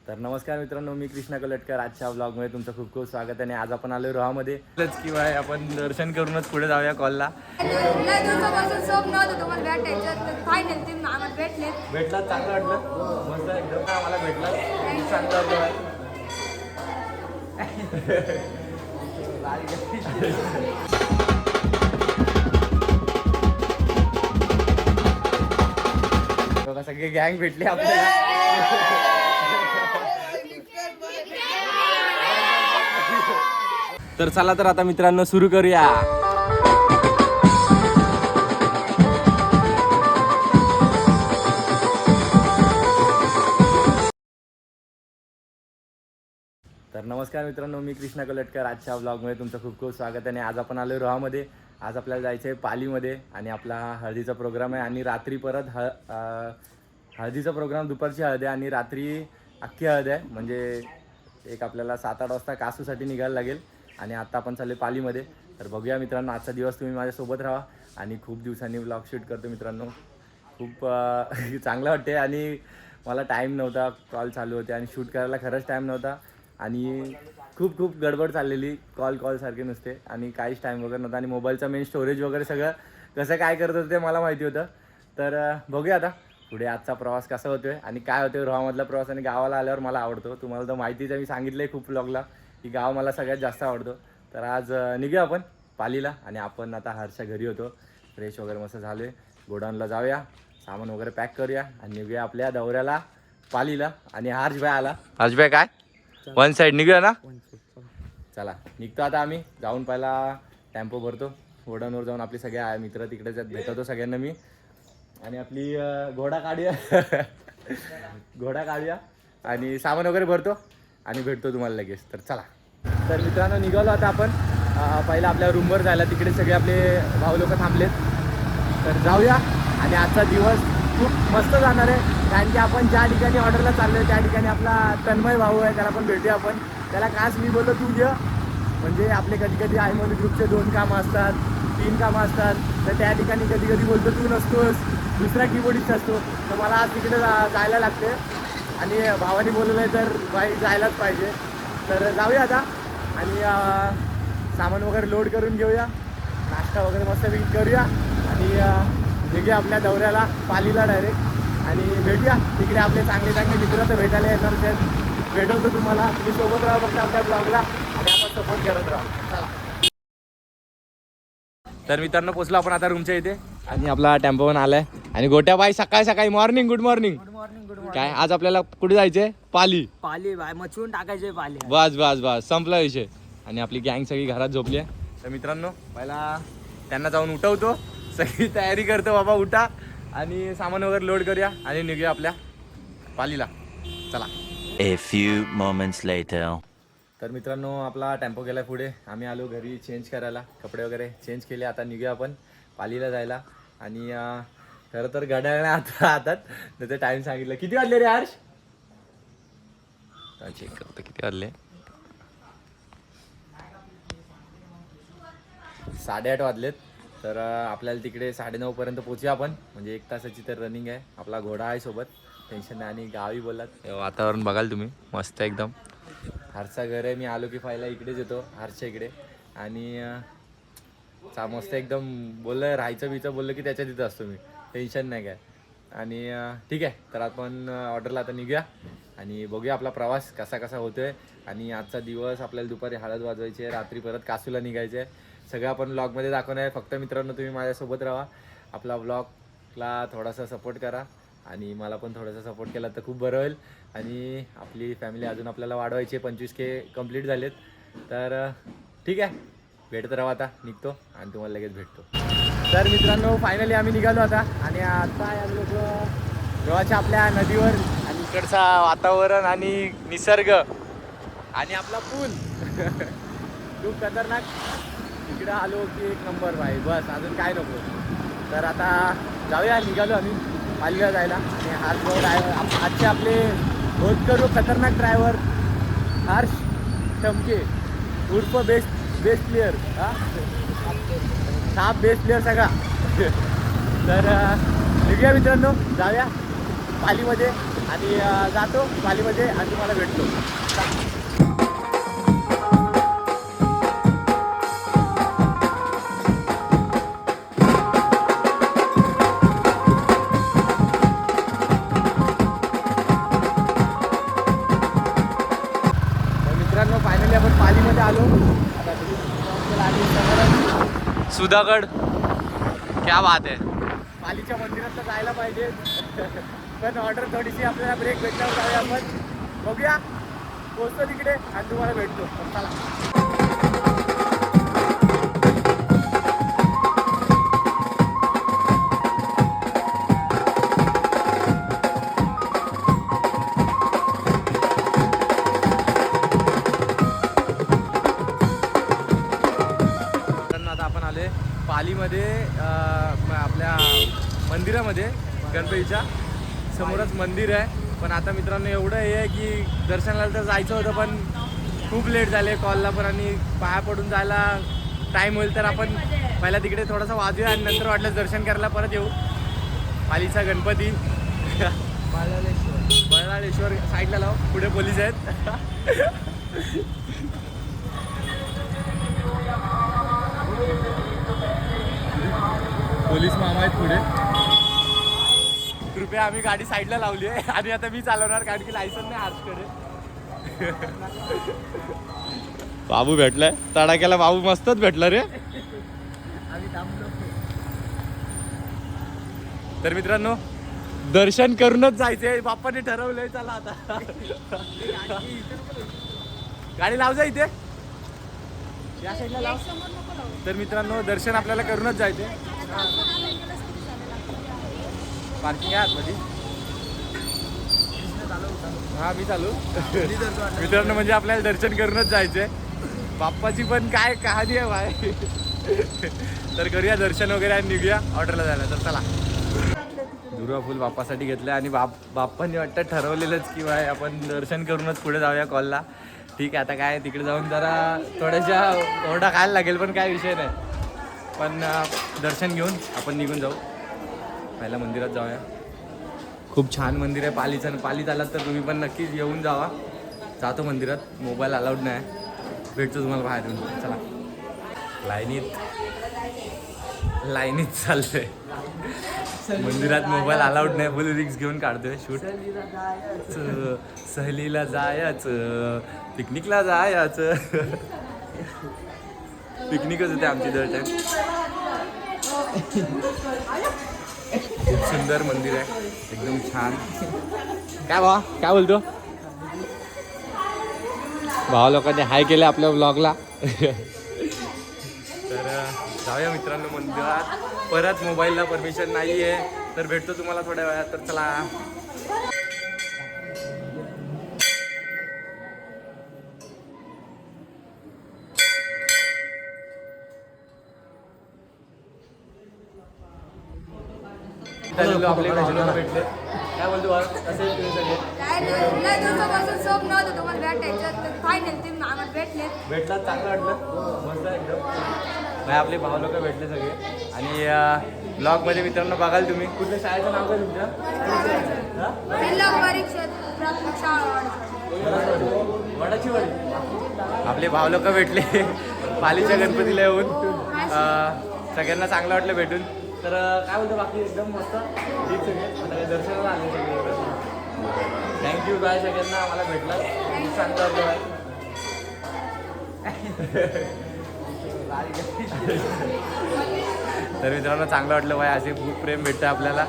तर नमस्कार मित्रांनो, मी कृष्णा कलटकर. आजच्या ब्लॉगमध्ये तुमचं खूप खूप स्वागत आहे. आणि आज आपण आलो रोहामध्ये किंवा आपण दर्शन करूनच पुढे जाऊया कॉलला. लय दिवसापासून स्वप्न होतं तुम्हाला भेटायचं, तर फायनल तुम्ही आम्हाला भेटले. भेटला, चांगलं वाटलं, मस्त एकदम आम्हाला भेटला, चांगलं वाटलं. बघा सगळे गँग भेटले आपल्याला. तर चला तर आता मित्रांनो सुरू करूया. तर नमस्कार मित्रांनो, मी कृष्णा कलटकर. आजच्या ब्लॉगमध्ये तुमचं खूप खूप स्वागत आहे. आणि आज आपण आलो रोहामध्ये. आज आपल्याला जायचं आहे पालीमध्ये आणि आपला हळदीचा प्रोग्राम आहे. आणि रात्री परत हळदीचा प्रोग्राम, दुपारची हळद आहे आणि रात्री अख्खी हळद आहे. म्हणजे एक आपल्याला 7-8 वाजता कासूसाठी निघायला लागेल. आणि आत्ता आपण चालले पालीमध्ये. तर बघूया मित्रांनो, आजचा दिवस तुम्ही माझ्यासोबत राहा. आणि खूप दिवसांनी ब्लॉग शूट करतो मित्रांनो. खूप चांगलं वाटते. आणि मला टाईम नव्हता, कॉल चालू होते आणि शूट करायला खरंच टाईम नव्हता. आणि खूप खूप गडबड चाललेली, कॉल सारखे नसते आणि काहीच टाईम वगैरे नव्हता. आणि मोबाईलचा मेन स्टोरेज वगैरे सगळं कसं काय करत होतं ते मला माहिती होतं. तर बघूया आता पुढे आजचा प्रवास कसा होतोय आणि काय होतोय रोहामधला प्रवास. आणि गावाला आल्यावर मला आवडतो, तुम्हाला तर माहितीच आहे, मी सांगितलं आहे खूप ब्लॉगला की गाव मला सगळ्यात जास्त आवडतो. तर आज निघूया आपण पालीला. आणि आपण आता हर्षच्या घरी होतो, फ्रेश वगैरे मस्त झालो आहे. गोडाऊनला जाऊया, सामान वगैरे पॅक करूया आणि निघूया आपल्या दौऱ्याला पालीला. आणि हर्षभाई आला. हर्षभाई काय वन साईड निघूया ना. चला निघतो आता आम्ही. जाऊन पहिला टेम्पो भरतो, गोडाऊनवर जाऊन आपले सगळे मित्र तिकडे भेटवतो सगळ्यांना मी. आणि आपली घोडा काढूया आणि सामान वगैरे भरतो आणि भेटतो तुम्हाला लगेच. तर चला. तर मित्रांनो निघालो आता आपण पहिला आपल्या रूमवर जायला. तिकडे सगळे आपले भाऊ लोक थांबलेत. तर जाऊया. आणि आजचा दिवस खूप मस्त जाणार आहे, कारण की आपण ज्या ठिकाणी ऑर्डरला चाललो आहे त्या ठिकाणी आपला तन्मय भाऊ आहे, त्याला पण भेटूया आपण. त्याला खास मी बोललो तू घे, म्हणजे आपले कधी कधी आयमोली ग्रुपचे 2 कामं असतात, 3 कामं असतात. तर त्या ठिकाणी कधी कधी बोलतो तू नसतोस, दुसरा कीबोर्डिस्ट असतो. तर मला आज तिकडे जायला लागते आणि भावाने बोलवलं आहे तर बाई जायलाच पाहिजे. तर जाऊया आता आणि सामान वगैरे लोड करून घेऊया, नाश्ता वगैरे मस्त करूया आणि निघूया आपल्या दौऱ्याला पालीला डायरेक्ट. आणि भेटूया तिकडे. आपले चांगले चांगले मित्र तर भेटायला येणार आहेत, भेटवतो तुम्हाला. तुम्ही सोबत राहा फक्त आपल्या ब्लॉगला आणि आपण सपोर्ट करत राहा. चला. तर मित्रांनो पोचलो आपण आता रूमच्या इथे आणि आपला टेम्पो पण आलाय. आणि गोट्या बाई सकाळी सकाळी मॉर्निंग, गुड मॉर्निंग. काय आज आपल्याला कुठे जायचंय? पाली बाय मचवून टाकायचे पाली. बस संपला विषय. आणि आपली गँग सगळी घरात झोपली आहे. तर मित्रांनो पहिला त्यांना जाऊन उठवतो, सगळी तयारी करतो, बाबा उठा आणि सामान वगैरे लोड करूया आणि निघूया आपल्या पालीला. चला. A few moments later. तर मित्रांनो आपला टेम्पो गेला पुढे. आम्ही आलो घरी चेंज करायला, कपडे वगैरे चेंज केले. आता निघूया आपण पालीला जायला. आणि खरं तर घड्याळाने आता हातात त्याचं टाईम सांगितलं. किती वाजले रे हर्ष? चेक करतो किती वाजले. 8:30 वाजलेत. तर आपल्याला तिकडे 9:30 पर्यंत पोहोचूया आपण. म्हणजे 1 तासाची तर रनिंग आहे. आपला घोडा आहे सोबत, टेन्शन नाही. आणि गावी बोललात वातावरण बघाल तुम्ही, मस्त एकदम. हर्षचा घर आहे. मी आलो की पहिला इकडेच येतो, हर्षच्या इकडे. आणि मस्त एकदम बोललं राहायचं बीचं बोललं की त्याच्या तिथं असतो मी, टेन्शन नाही काय. आणि ठीक आहे. तर आपण ऑर्डरला आता निघूया आणि बघूया आपला प्रवास कसा कसा होतोय. आणि आजचा दिवस आपल्याला दुपारी हळद वाजवायची आहे, रात्री परत कासूला निघायचं आहे. सगळं आपण ब्लॉगमध्ये दाखवणार आहे. फक्त मित्रांनो तुम्ही माझ्यासोबत राहा, आपला ब्लॉगला थोडासा सपोर्ट करा आणि मला पण थोडासा सपोर्ट केला तर खूप बरं होईल. आणि आपली फॅमिली अजून आपल्याला वाढवायची आहे. 25K कंप्लीट झालेत. तर ठीक आहे, भेटत राहा. आता निघतो आणि तुम्हाला लगेच भेटतो. तर मित्रांनो फायनली आम्ही निघालो आता. आणि आता आम्ही लोक गोव्याच्या आपल्या नदीवर आणि इकडचा वातावरण आणि निसर्ग आणि आपला पूल खूप खतरनाक. इकडं आलो की 1 नंबर भाई, बस अजून काय नको. तर आता जाऊया, निघालो आम्ही पालीला जायला. आणि हर्ष ड्रायव्हर आजचे आपले होतकरू खतरनाक ड्रायव्हर हर्ष टमके उर्फ बेस्ट प्लेअर. हा बेस्ट प्लेअर सगळा. तर निघूया मित्रांनो, जाऊया पालीमध्ये आणि जातो पालीमध्ये आणि तुम्हाला भेटतो. मित्रांनो फायनली आपण पालीमध्ये आलो. सुधागड क्या बात आहे. पालीच्या मंदिरात तर जायला पाहिजे पण ऑर्डर थोडीशी आपल्याला ब्रेक भेटल्यावर जाऊया आपण. बघूया पोहोचतो तिकडे आणि तुम्हाला भेटतो. चला. पालीमध्ये आपल्या मंदिरामध्ये गणपतीच्या समोरच मंदिर आहे. पण आता मित्रांनो एवढं हे आहे की दर्शनाला तर जायचं होतं पण खूप लेट झाले कॉलला पण आणि पाया पडून जायला टाईम होईल तर आपण पहिला तिकडे थोडासा वाजूया आणि नंतर वाटलं दर्शन करायला परत येऊ. पालीचा गणपती बळाळेश्वर साईडला लाव. पुढे पोलीस आहेत. पोलीस मामा आहेत पुढे. कृपया आम्ही गाडी साईडला लावली आहे आणि आता मी चालवणार कारण की लायसन नाही आर्चकडे. बाबू भेटलाय तडाक्याला. बाबू मस्तच भेटला रे. तर मित्रांनो दर्शन करूनच जायचंय. बाप्पाने ठरवलंय. चला आता गाडी लाव जा इथे या साईडला लाव. तर मित्रांनो दर्शन आपल्याला करूनच जायचे. पार्किंग आहे आतमध्ये. हा मी चालू. मित्रांनो म्हणजे आपल्याला दर्शन करूनच जायचंय. बाप्पाची पण काय कहाणी आहे बाय. तर करूया दर्शन वगैरे आणि निघूया ऑर्डरला जायला. तर चला. दुर्वा फुल बाप्पासाठी घेतलं आणि बाप्पांनी वाटतं ठरवलेलंच की बाय आपण दर्शन करूनच पुढे जाऊया कॉलला. ठीक आहे आता काय तिकडे जाऊन जरा थोड्याशा ओरडा खायला लागेल पण काय विषय नाही. पण दर्शन घेऊन आपण निघून जाऊ. पहिला मंदिरात जाऊया. खूप छान मंदिर आहे पालीचं. पालीत आलात तर तुम्ही पण नक्कीच येऊन जावा. जातो मंदिरात. मोबाईल अलाउड नाही. भेटतो तुम्हाला बाहेर येऊन. चला. लाईनीत चाललोय. मंदिरात मोबाईल अलाउड नाही. फुल रिक्स घेऊन काढतोय शूट. सहलीला जायचं पिकनिकला जायचं. पिकनिकच होते आमची दर टाइम. खूप सुंदर मंदिर आहे एकदम छान. काय भावा काय बोलतो. भावा लोकांनी हाय केले आपल्या व्लॉगला. तर जाऊया मित्रांनो मंदिरात. परत मोबाईलला परमिशन नाही आहे तर भेटतो तुम्हाला थोड्या वेळात. तर चला. आपले भेटले. काय बोलतो कसे तुम्ही सगळे. लय दिवसापासून स्वप्न होतं तुम्हाला भेटायचं तर फायनल तुम्ही आम्हाला भेटलेत. भेटलात चांगलं वाटलं. मस्त एकदम. नाही आपले भाऊ लोक भेटले सगळे. आणि ब्लॉगमध्ये मित्रांनो बघाल तुम्ही. कुठल्या शाळेचं नाव काय तुमच्या. जिल्हा परिषद प्राथमिक शाळा वडाची वाडी. आपले भाऊ लोक भेटले पालीच्या गणपतीला येऊन. सगळ्यांना चांगलं वाटलं भेटून. तर काय बोलतो बाकी एकदम मस्त. ठीक सगळे आता दर्शनाला आले सगळे. थँक्यू बाय सगळ्यांना. आम्हाला भेटला चांगलं वाटलं बाय. तर मित्रांनो चांगलं वाटलं बाय. असे खूप प्रेम भेटतं आपल्याला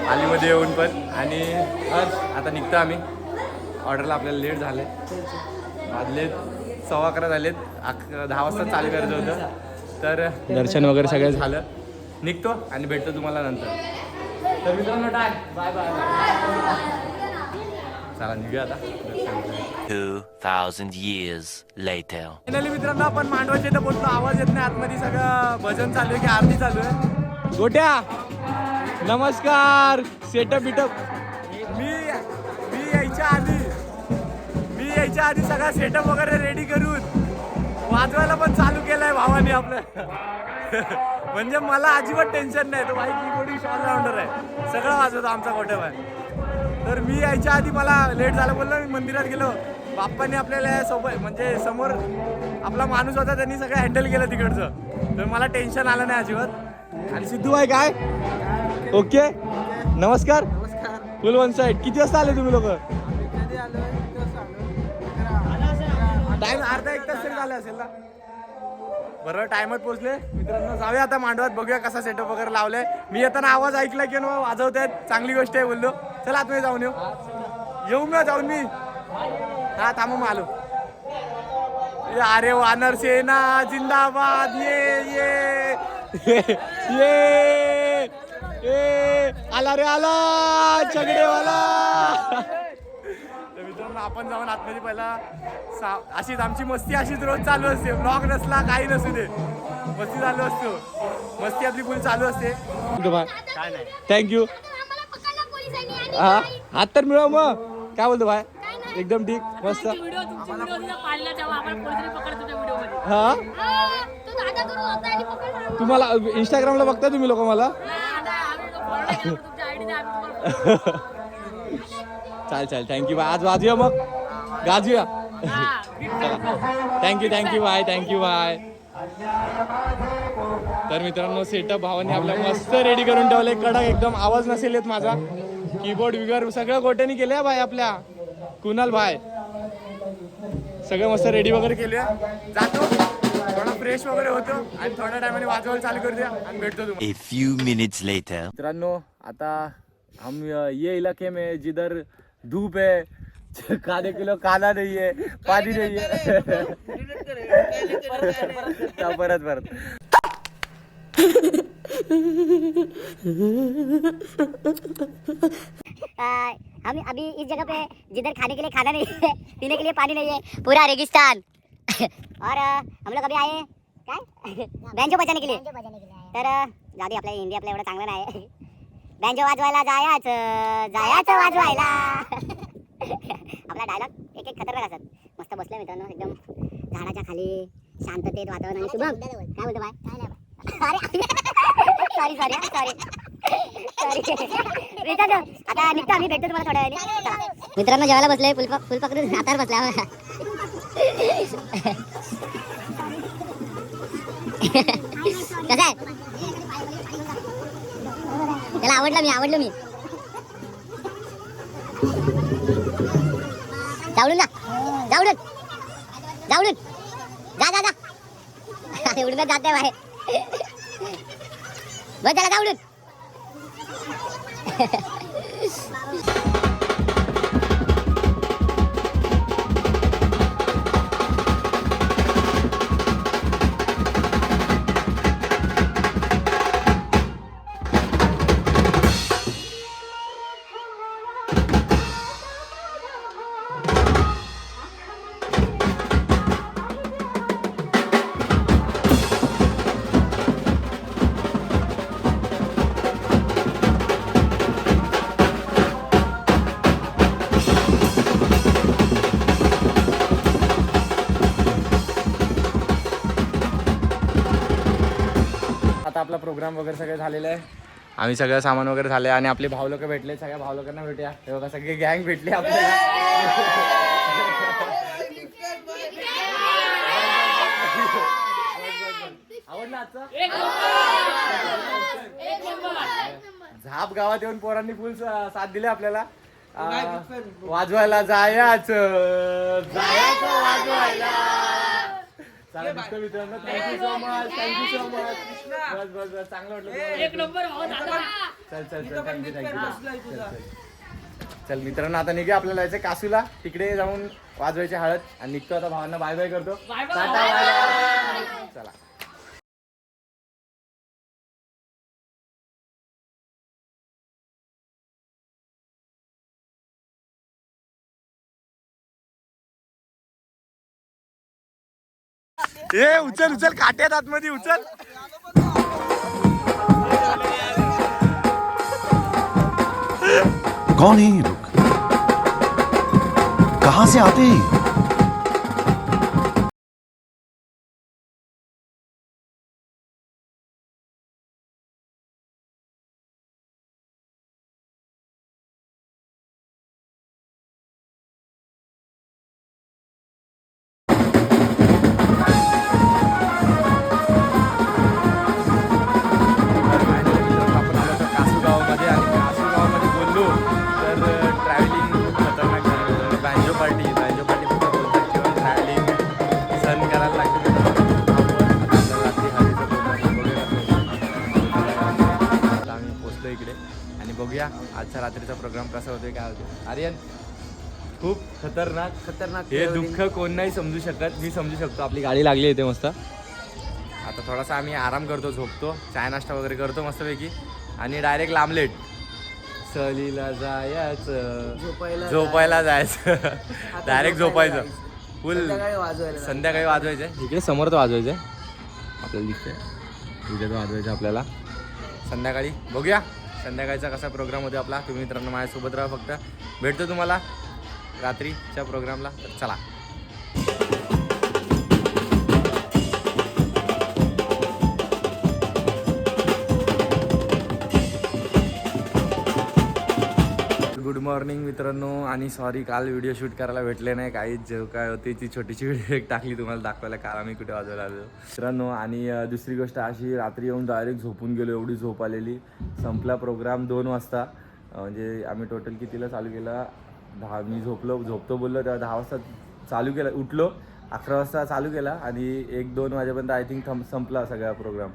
पालीमध्ये येऊन पण. आणि आता निघतो आम्ही. ऑर्डरला आपल्याला लेट झाले. वाजले 11:15 झालेत. 10 वाजता चालू करायचं होतं. तर दर्शन वगैरे सगळं झालं. निघतो आणि भेटतो तुम्हाला नंतर. तर मित्रांनो टाय बाय बाय. चला निघूया आता. 2000 years later. फायनली मित्रांनो आपण मांडवाच्या इथं बोलतो. आवाज येत नाही आतमध्ये. सगळं भजन चालू आहे की आरती चालू आहे. गोट्या नमस्कार. सेटअप बिटअप मी यायच्या आधी सगळा सेटअप वगैरे रेडी करून वाजवायला पण चालू केलाय भावाने आपलं. म्हणजे मला अजिबात टेन्शन नाही. तो बाई कीबोर्ड ऑल राऊंडर आहे. सगळं वाजवतो आमचा गोट्या बाय. तर मी यायच्या आधी मला लेट झालं बोललो, मी मंदिरात गेलो. बाप्पांनी आपल्याला सोबत म्हणजे समोर आपला माणूस होता, त्यांनी सगळं हँडल केलं तिकडचं. तर मला टेन्शन आलं नाही अजिबात. आणि सिद्धू भाई काय ओके नमस्कार फुल वन साईड. किती वाजता आले तुम्ही लोक? टाइम अर्धा एक तास तरी झाला असेल ना. बरं टायमात पोहोचले मित्रांनो. जाऊया आता मांडवात, बघूया कसा सेटअप वगैरे लावलाय. मी येताना आवाज ऐकला की वाजवतायत, चांगली गोष्ट आहे बोललो. चला आतमध्ये जाऊन येऊ ना जाऊन मी. हा थांबा मग आलो. अरे वानर सेना जिंदाबाद. ये आला रे आला चगडेवाला. मित्रांनो आपण जाऊन आतमध्ये पहिला अशीच आमची मस्ती अशीच रोज चालू असते. ब्लॉग नसला काही नसू दे, मस्ती चालू असतो. मस्ती आपली फुल चालू असते. थँक्यू. हा हात तर मिळव मग. काय बोलतो भाई? एकदम ठीक मस्त. हा तुम्हाला इंस्टाग्रामला बघता तुम्ही लोक मला? चाल थँक्यू बाय. आज वाजूया मग गाजूया. Thank you bye. तर मित्रांनो सेटअप भावाने आपल्या मस्त रेडी करून ठेवले. कडक एकदम, आवाज नसेल येत माझा. कीबोर्ड वगैरे सगळं गोट्याने केले भाई आपल्या कुणाल भाई. सगळं मस्त रेडी वगैरे केले. जातो थोडा फ्रेश वगैरे होतो आणि थोड्या टायमाने वाजवायला चालू करूया आणि भेटतो तुम्हाला. A few minutes later. मित्रांनो आता हम ये इलाके में जिधर धूप है, खाने के लिए खाना नहीं है, पानी नहीं है. परत हम अभी इस जगह पे जिधर खाने के लिए खाना नहीं है, पीने के लिए पानी नहीं है, पूरा रेगिस्तान. और हम लोग अभी आए काय बँजो बजाने के लिए. तर जाऊ दे, आपल्या इंडिया आपल्या एवढं चांगलं नाही. बँजो वाजवायला जायचं वाजवायला. आपला डायलॉग एक खतरनाक असत. मस्त बसले मित्रांनो एकदम झाडाच्या खाली, शांततेत वातावरण. आणि शुभम काय बोलतो बाय? सॉरी आता निघतो आम्ही, भेटतो तुम्हाला थोड्या वेळाने. मित्रांनो जेवायला बसले, फुल पकडून हातावर बसला. कसं आहे? त्याला आवडलं मी. जाऊन जा उडून जाते बाहेर. बस त्याला जाऊन. आता आपला प्रोग्राम वगैरे सगळं झालेलं आहे. आम्ही सगळं सामान वगैरे झालं आणि आपले भाऊ लोक भेटले. सगळ्या भाऊ लोकांना भेटूया. हे बघा सगळे गँग भेटली आपल्याला. आवडला आजचा? झाप गावात येऊन पोरांनी फुल साथ दिली आपल्याला. वाजवायला जायचं वाजवायला. चला दिसतो मित्रांनो. Thank you so much. बस चांगलं वाटलं. चल चल मित्रांनो आता निघूया. आपल्याला जायचं कासूला, तिकडे जाऊन वाजवायची हळद. आणि निघतो आता. भावांना बाय बाय करतो. चला. उचल काट्यात आतमध्ये उचल. कौन है ये लोग? कहां से आते हैं? पार्टी फक्त बोलतात किंवा ट्रॅव्हलिंग सण करायला लागते. आपल्याला रात्री हळदीचा प्रोग्राम वगैरे आता आम्ही पोचलो इकडे आणि बघूया आजच्या रात्रीचा प्रोग्राम कसा होतोय काय होतो. आर्यन खूप खतरनाक हे दुःख कोण नाही समजू शकत. मी समजू शकतो. आपली गाडी लागली इथे मस्त. आता थोडासा आम्ही आराम करतो, झोपतो, चाय नाश्ता वगैरे करतो मस्तपैकी आणि डायरेक्ट लांबलेट सहलीला जायचं, झोपायला जायचं, डायरेक्ट झोपायचं फुल. संध्याकाळी वाजवायचं इकडे समोर तर वाजवायचं आपल्याला दिसतंय. इथे तर वाजवायचं आपल्याला संध्याकाळी. बघूया संध्याकाळचा कसा प्रोग्राम होतो आपला. तुम्ही मित्रांनो माझ्यासोबत राहा. फक्त भेटतो तुम्हाला रात्रीच्या प्रोग्रामला. तर चला. गुड मॉर्निंग मित्रांनो. आणि सॉरी काल व्हिडिओ शूट करायला भेटले नाही. काही जे काय होती ती छोटीशी व्हिडिओ एक टाकली तुम्हाला दाखवायला. काल आम्ही कुठे वाजवायला आलो मित्रांनो. आणि दुसरी गोष्ट अशी, रात्री येऊन डायरेक्ट झोपून गेलो. एवढी झोप आलेली. संपला प्रोग्राम 2 वाजता. म्हणजे आम्ही टोटल कितीला चालू केला, 10. मी झोपतो बोललो तेव्हा 10 वाजता चालू केला. उठलो 11 वाजता चालू केला आणि 1-2 वाजेपर्यंत आय थिंक संपला सगळा प्रोग्राम.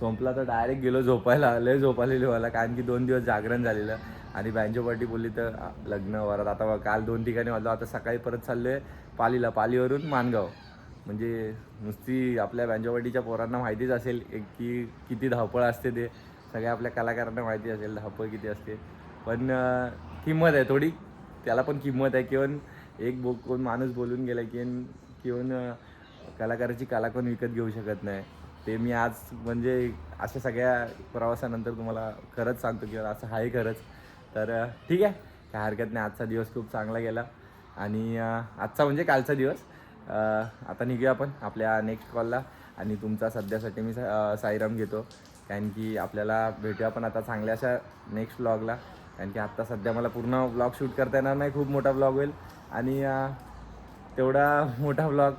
संपला तर डायरेक्ट गेलो झोपायला. लय झोप आलेली मला कारण की 2 दिवस जागरण झालेलं. आणि बँजो पार्टी बोलली तर लग्न वरात. आता काल 2 ठिकाणी वाजलो. आता सकाळी परत चाललो आहे पालीला, पालीवरून माणगाव. म्हणजे नुसती आपल्या बँजो पार्टीच्या पोरांना माहितीच असेल की किती धावपळ असते. ते सगळ्या आपल्या कलाकारांना माहिती असेल धावपळ किती असते. पण किंमत आहे थोडी, त्याला पण किंमत आहे. किंवा एक कोण माणूस बोलून गेला किंवा कलाकाराची कला कोण विकत घेऊ शकत नाही. ते मी आज म्हणजे अशा सगळ्या प्रवासानंतर तुम्हाला खरंच सांगतो की असं आहे खरंच. तर ठीक आहे, काय हरकत नाही. आजचा दिवस खूप चांगला गेला. आणि आजचा म्हणजे कालचा दिवस. आता निघूया आपण आपल्या नेक्स्ट कॉलला. आणि तुमचा सध्यासाठी मी साईराम घेतो कारण की आपल्याला भेटूया पण आता चांगल्या अशा नेक्स्ट व्लॉगला. कारण की आत्ता सध्या मला पूर्ण व्लॉग शूट करता येणार नाही. खूप मोठा व्लॉग होईल आणि तेवढा मोठा व्लॉग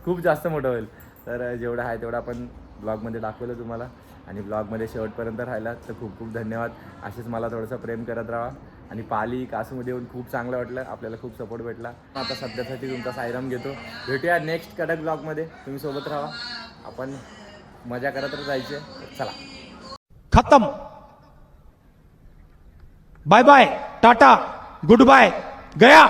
खूप जास्त मोठा होईल. तर जेवढा आहे तेवढा आपण ब्लॉगमध्ये दाखवलं तुम्हाला. आणि ब्लॉगमध्ये शेवटपर्यंत राहिला तर खूप खूप धन्यवाद. असेच मला थोडंसं प्रेम करत राहा. आणि पाली कासूमध्ये येऊन खूप चांगलं वाटलं. आपल्याला खूप सपोर्ट भेटला. आता सध्यासाठी तुमचा साईराम घेतो. भेटूया नेक्स्ट कडक ब्लॉगमध्ये. तुम्ही सोबत राहा. आपण मजा करत जायचे. चला. खत्म. Bye bye, tata, good bye, गया.